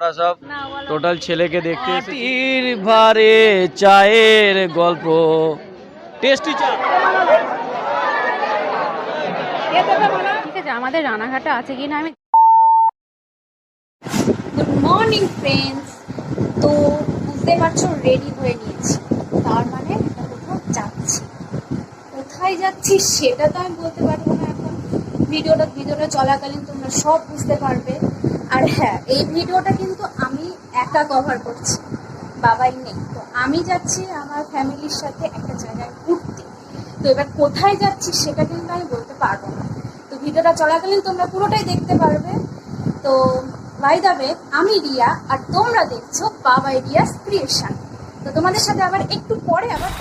আমরা সব টোটাল ছেলেকে দেখতে মাটির ভারে চায়ের গল্প, টেস্টি চা। ঠিক আছে, আমাদের রানাঘাটে আছে কিনা আমি। Good morning friends. তো বুঝতে পারছো রেডি হয়ে নিয়েছি, তার মানে কোথাও যাচ্ছি। কোথায় যাচ্ছি সেটা তো আমি বলতে পারবো না এখন। ভিডিওটা চলাকালীন তোমরা সব বুঝতে পারবে। আর হ্যাঁ, এই ভিডিওটা কিন্তু আমি একা কভার করছি, বাবাই নেই। তো আমি যাচ্ছি আমার ফ্যামিলির সাথে একটা জায়গায় ঘুরতে। তো এবার কোথায় যাচ্ছি সেটা কিন্তু আমি বলতে পারবো না। তো ভিডিওটা চলাকালীন তোমরা পুরোটাই দেখতে পারবে। তো বাই দ্য ওয়ে, আমি রিয়া আর তোমরা দেখছো বাবা রিয়াস ক্রিয়েশন। তো তোমাদের সাথে আবার একটু পরে আবার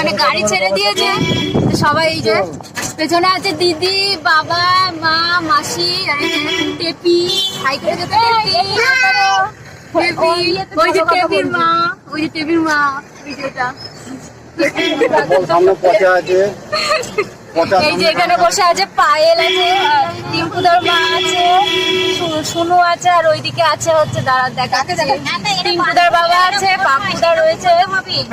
মানে গাড়ি ছেড়ে দিয়েছে সবাই। এই যে পেছনে আছে দিদি, বাবা, মা, মাসি, টেপি, হাই করে যেতে ওই যে টেপির মা, ওই যে টেপির মা, ওই যেটা এই যে এখানে বসে আছে পায়েল আছে, টিঙ্কুদার মা আছে, সুনু আছে, আর ওইদিকে আছে হচ্ছে দাঁড়া দেখাচ্ছে টিঙ্কুদার বাবা আছে, পাকুদা রয়েছে।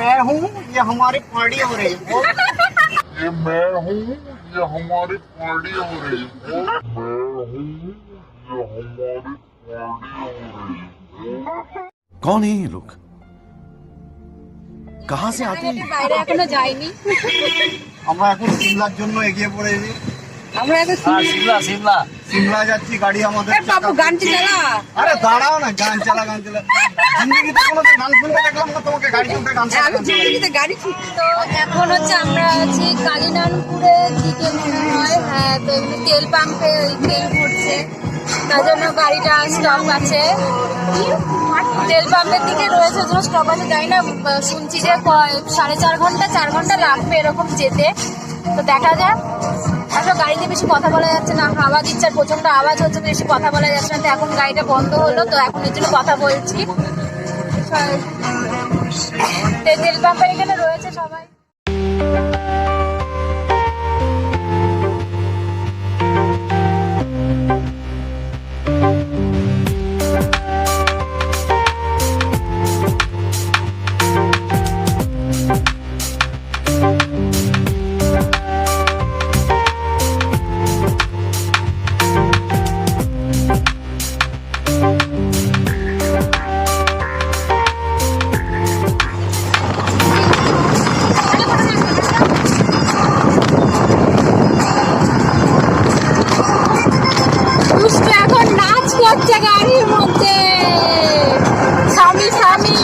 मैं हूँ, ये हमारी पार्टी हो रही है। ये मैं हूँ, ये हमारी पार्टी हो रही है। मैं हूँ, ये हमारी पार्टी हो रही है। कौन है ये लोग, कहाँ से आते हैं? বাইরে এখনো যাইনি, আমরা এখন সিমলার জন্য এগিয়ে পড়েছি। আমরা এখন সিমলা সিমলা যাচ্ছি, গাড়ি আমাদের। বাবু গানটি চালা। আরে দাঁড়াও না, গান চালা। জিন্দগিতে কোনোদিন গান শুনতে দেখলাম না তোমাকে, গাড়ি শুনতে গান চালা। তো এখন হচ্ছে আমরা আছি কালিনানপুরের দিকে মনে হয়। হ্যাঁ, তো এখানে তেল পাম্পে তেল ভরছে, তার জন্য গাড়িটা স্টপ আছে। তেল পাম্পের দিকে রয়েছে, জন্য স্টপ আছে। যাই না, শুনছি যে 4.5 ঘন্টা 4 ঘন্টা লাগবে এরকম যেতে। তো দেখা যাক। আসলে গাড়িতে বেশি কথা বলা যাচ্ছে না, হাওয়া দিচ্ছে, আর প্রচন্ড আওয়াজ হচ্ছে, বেশি কথা বলা যাচ্ছে না। তো এখন গাড়িটা বন্ধ হলো, তো এখন এর জন্য কথা বলছি। তেল পাম্পের এখানে রয়েছে সবাই। এখন নাচ করছে গাড়ির মধ্যে, স্বামী স্বামী।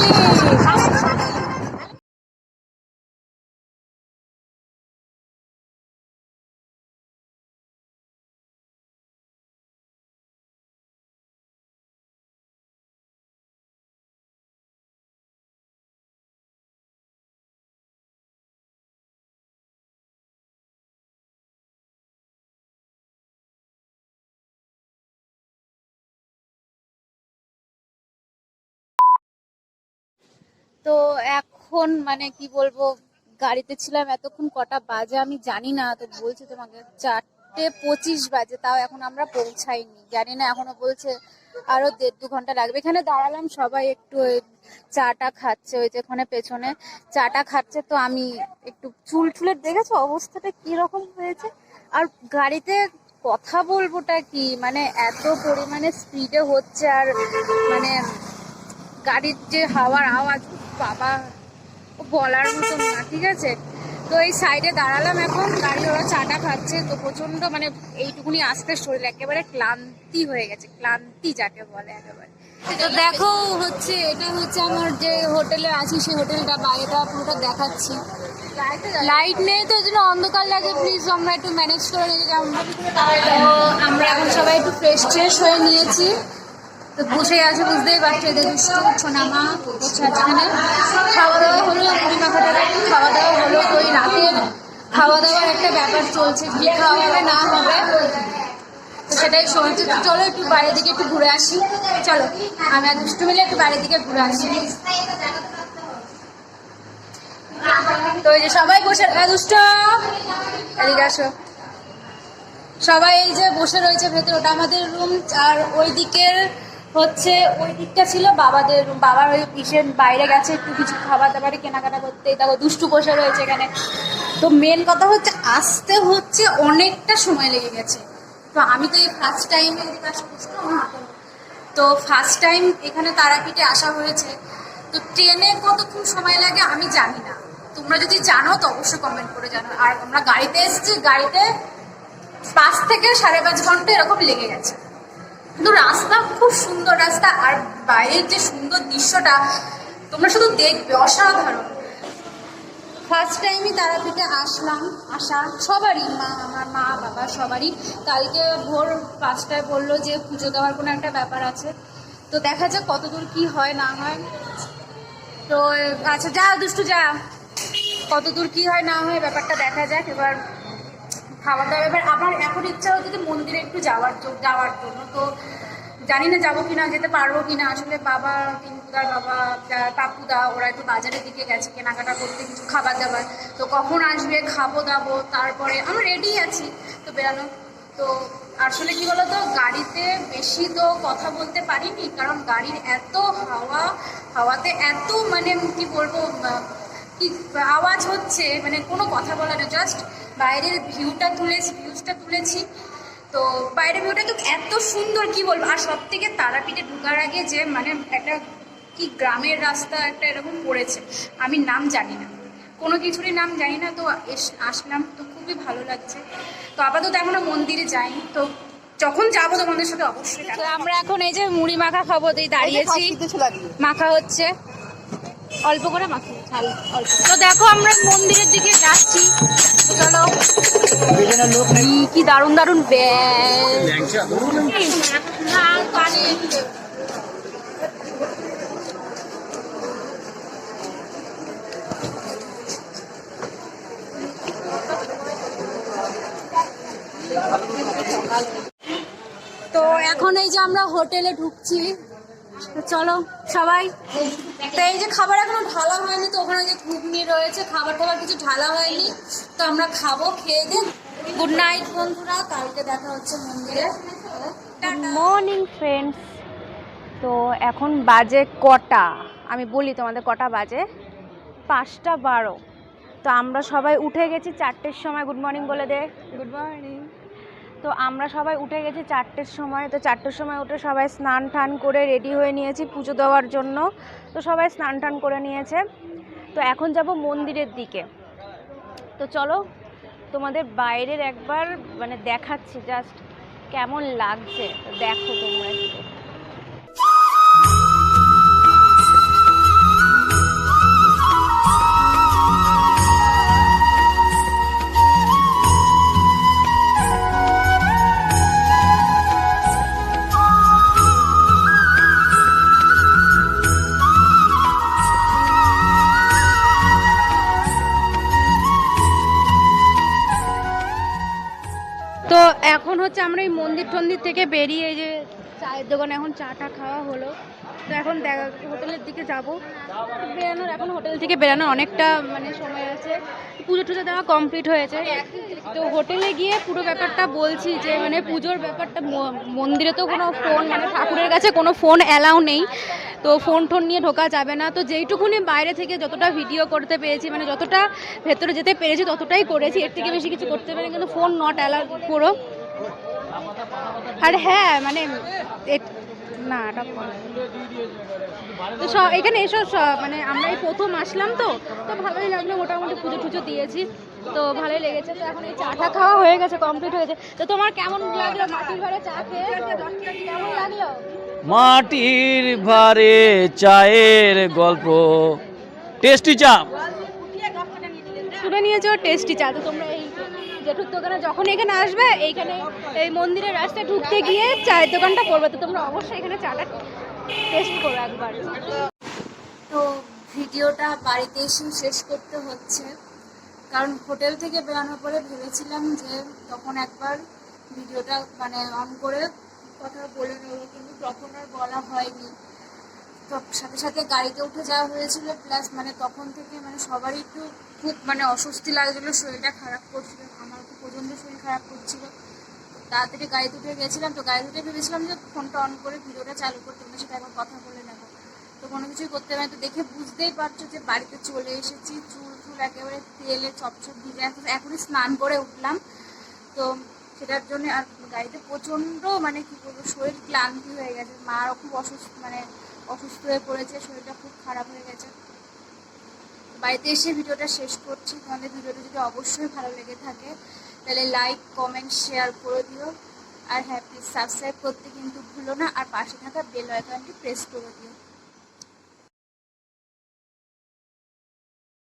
তো এখন মানে কি বলবো, গাড়িতে ছিলাম এতক্ষণ, কটা বাজে আমি জানি না। তো বলছে তোমাকে 4:25 বাজে, তাও এখন আমরা পৌঁছাইনি। জানি না, এখনো বলছে আরো 1.5-2 ঘন্টা লাগবে। এখানে দাঁড়ালাম, সবাই একটু চাটা খাচ্ছে, ওই যেখানে পেছনে চাটা খাচ্ছে। তো আমি একটু চুল টুলের দেখেছো অবস্থাটা কিরকম হয়েছে। আর গাড়িতে কথা বলবোটা কি, মানে এত পরিমাণে স্পিডে হচ্ছে, আর মানে গাড়ির যে হাওয়ার আওয়াজ, বাবা বলার মতো না। ঠিক আছে, তো এই সাইডে দাঁড়ালাম এখন, গাড়ি ওরা চাটা খাচ্ছে। তো প্রচন্ড মানে এইটুকুনি আসতে শরীর একেবারে ক্লান্তি হয়ে গেছে, ক্লান্তি যাকে বলে একেবারে। তো দেখো হচ্ছে, এটা হচ্ছে আমার যে হোটেলে আছি, সেই হোটেলটা বাইরেটা পুরোটা দেখাচ্ছি। লাইট নেই তো, এই জন্য অন্ধকার লাগে। প্লিজ আমরা একটু ম্যানেজ করে নিই। আমরা এখন সবাই একটু ফ্রেশ ট্রেশ হয়ে নিয়েছি, তো বসে আছে, বুঝতেই পারছো এদের দুষ্টু। সোনামা বসে আছে এখানে। খাওয়া দাওয়া হলো, মুড়ি মাখাটা খাওয়া দাওয়া হলো। তো চলছে, কি খাওয়া হবে না হবে তো সেটাই চলছে। তো চলো একটু বাইরের দিকে একটু ঘুরে আসি, চলো আমি আর দুষ্টু মিলে একটু বাইরের দিকে ঘুরে আসি। তো এই যে সবাই বসে, দুষ্ট এদিকে আসো, সবাই এই যে বসে রয়েছে ভেতরে, ওটা আমাদের রুম। আর ওই দিকের হচ্ছে ওই দিকটা ছিল বাবাদের রুম, বাবার ওই পিসের বাইরে গেছে একটু কিছু খাবার দাবারে কেনাকাটা করতে, দেখো দুষ্টু বসে রয়েছে এখানে। তো মেন কথা হচ্ছে আসতে হচ্ছে অনেকটা সময় লেগে গেছে। তো আমি তো এই ফার্স্ট টাইম তো ফার্স্ট টাইম এখানে তারাপীঠে আসা হয়েছে। তো ট্রেনে কতক্ষণ সময় লাগে আমি জানি না, তোমরা যদি জানো তো অবশ্যই কমেন্ট করে জানো। আর আমরা গাড়িতে এসেছি, গাড়িতে 5 থেকে 5.5 ঘন্টা এরকম লেগে গেছে। কিন্তু রাস্তা খুব সুন্দর রাস্তা, আর বাইরের যে সুন্দর দৃশ্যটা তোমরা শুধু দেখবে, অসাধারণ। ফার্স্ট টাইমই তারাপীঠে আসা সবারই, আমার মা বাবা সবারই। কালকে ভোর 5টায় বললো যে পুজো দেওয়ার কোনো একটা ব্যাপার আছে, তো দেখা যাক কতদূর কি হয় না হয়। তো আচ্ছা যা দুষ্টু যা, কতদূর কি হয় না হয় ব্যাপারটা দেখা যাক। এবার খাওয়া দাওয়া, এবার আমার এখন ইচ্ছা হচ্ছে যে মন্দিরে একটু যাওয়ার জন্য। তো জানি না যাবো কিনা, যেতে পারবো কিনা। আসলে বাবা, টিঙ্কুদার বাবা, পাপুদা ওরা একটু বাজারের দিকে গেছে কেনাকাটা করতে কিছু খাবার দাবার। তো কখন আসবে, খাবো দাবো, তারপরে আমি রেডি আছি তো বেরানো। তো আসলে কি বলতো, গাড়িতে বেশি তো কথা বলতে পারিনি, কারণ গাড়ির এত হাওয়াতে এত মানে কি বলবো কি আওয়াজ হচ্ছে, মানে কোনো কথা বলা না, জাস্ট বাইরের ভিউজটা তুলেছি। তো বাইরের ভিউটা তো এত সুন্দর কি বলবো। আর সব থেকে তারাপীঠে ঢোকার আগে যে মানে একটা কি গ্রামের রাস্তা একটা এরকম পড়েছে, আমি নাম জানি না, কোনো কিছুরই নাম জানি না। তো আসলাম, তো খুবই ভালো লাগছে। তো আপাতত এখনো মন্দিরে যাইনি, তো যখন যাবো তোমাদের সাথে অবশ্যই। তো আমরা এখন এই যে মুড়ি মাখা খাবো, তাই দাঁড়িয়েছি, মাখা হচ্ছে অল্প করে মাখি ঝাল অল্প। তো দেখো আমরা মন্দিরের দিকে যাচ্ছি, চলো। কি দারুণ দারুণ তো এখন এই যে আমরা হোটেলে ঢুকছি, চলো সবাই। তো এই যে খাবার এখনো ঢালা হয়নি, তো ওখানে যে ঘুগনি রয়েছে, খাবার কিছু ঢালা হয়নি, তো আমরা খাবো, খেয়ে দিয়ে গুড নাইট বন্ধুরা, কালকে দেখা হচ্ছে মন্দিরে। Good morning friends. তো এখন বাজে কটা, আমি বলি তোমাদের কটা বাজে, 5:12। তো আমরা সবাই উঠে গেছি 4টের সময়। গুড মর্নিং বলে দে। Good morning. তো আমরা সবাই উঠে গেছি 4টের সময়। তো 4টের সময় উঠে সবাই স্নান টান করে রেডি হয়ে নিয়েছি পুজো দেওয়ার জন্য। তো সবাই স্নান টান করে নিয়েছে। তো এখন যাব মন্দিরের দিকে। তো চলো তোমাদের বাইরের একবার মানে দেখাচ্ছি জাস্ট কেমন লাগছে, তো দেখো তোমরা একটু। তো এখন হচ্ছে আমরা এই মন্দির থেকে বেরিয়ে এই যে চায়ের দোকানে এখন চাটা খাওয়া হলো। তো এখন হোটেলের দিকে যাবো, বেরানোর এখন হোটেল থেকে বেরানোর অনেকটা মানে সময় আছে, পুজো টুজো দেওয়া কমপ্লিট হয়েছে। তো হোটেলে গিয়ে পুরো ব্যাপারটা বলছি যে মানে পুজোর ব্যাপারটা, মন্দিরে তো কোনো ফোন মানে ঠাকুরের কাছে কোনো ফোন অ্যালাউ নেই, তো ফোন টোন নিয়ে ঢোকা যাবে না। তো যেইটুকুনি বাইরে থেকে যতটা ভিডিও করতে পেরেছি, মানে যতটা ভেতরে যেতে পেরেছি ততটাই করেছি, এর থেকে বেশি কিছু করতে পারি, কিন্তু ফোন নট অ্যালাউ পুরো। আর হ্যাঁ মানে না তো এখানে এসব মানে আমরা এই প্রথম আসলাম, তো ভালোই লাগলো, মোটামুটি পুজো টুজো দিয়েছি, তো ভালোই লেগেছে। তো এখন এই চাটা খাওয়া হয়ে গেছে, কমপ্লিট হয়েছে। তো তোমার কেমন লাগলো মাটির ঘরে চা খেয়ে, কেমন লাগলো? মাটির ভারে চায়ের গল্প, টেস্টি চা শুনে নিয়েছো, টেস্টি চা। তো তোমরা এই জেঠুর দোকানে যখন এখানে আসবে, এইখানে এই মন্দিরের রাস্তায় ঢুকতে গিয়ে চায়ের দোকানটা করবে, তো তোমরা অবশ্যই এখানে চাটা টেস্ট করো একবার। তো ভিডিওটা বাড়িতে এসে শেষ করতে হচ্ছে, কারণ হোটেল থেকে বেরোনোর পরে ভেবেছিলাম যে তখন একবার ভিডিওটা মানে অন করে কথা বলে নেবো, কিন্তু তখন আর বলা হয়নি। তো সাথে সাথে গাড়িতে উঠে যাওয়া হয়েছিল, প্লাস মানে তখন থেকে মানে সবারই একটু খুব মানে অস্বস্তি লাগছিলো, শরীরটা খারাপ করছিল, আমার তো প্রচণ্ড শরীর খারাপ করছিল। তাড়াতাড়ি গাড়িতে উঠে গেছিলাম, তো গাড়িতে উঠে ভেবেছিলাম যে ফোনটা অন করে ভিডিওটা চালু করতে হবে, সেটা একবার কথা বলে নেবো। তো কোনো কিছুই করতে পারি, তো দেখে বুঝতেই পারছো যে বাড়িতে চলে এসেছি, চুল চুল একেবারে তেলে চপচপ ভিজে, এখনই স্নান করে উঠলাম। তো সেটার জন্য আর গাড়িতে প্রচণ্ড মানে কী বলবো শরীর ক্লান্তি হয়ে গেছে, মারও খুব অসুস্থ হয়ে পড়েছে, শরীরটা খুব খারাপ হয়ে গেছে। বাড়িতে এসে ভিডিওটা শেষ করছি। তোমাদের ভিডিওটা যদি অবশ্যই ভালো লেগে থাকে তাহলে লাইক কমেন্ট শেয়ার করে দিও, আর হ্যাঁ প্লিজ সাবস্ক্রাইব করতে কিন্তু ভুলো না, আর পাশে থাকা বেল আইকনটি প্রেস করে দিও।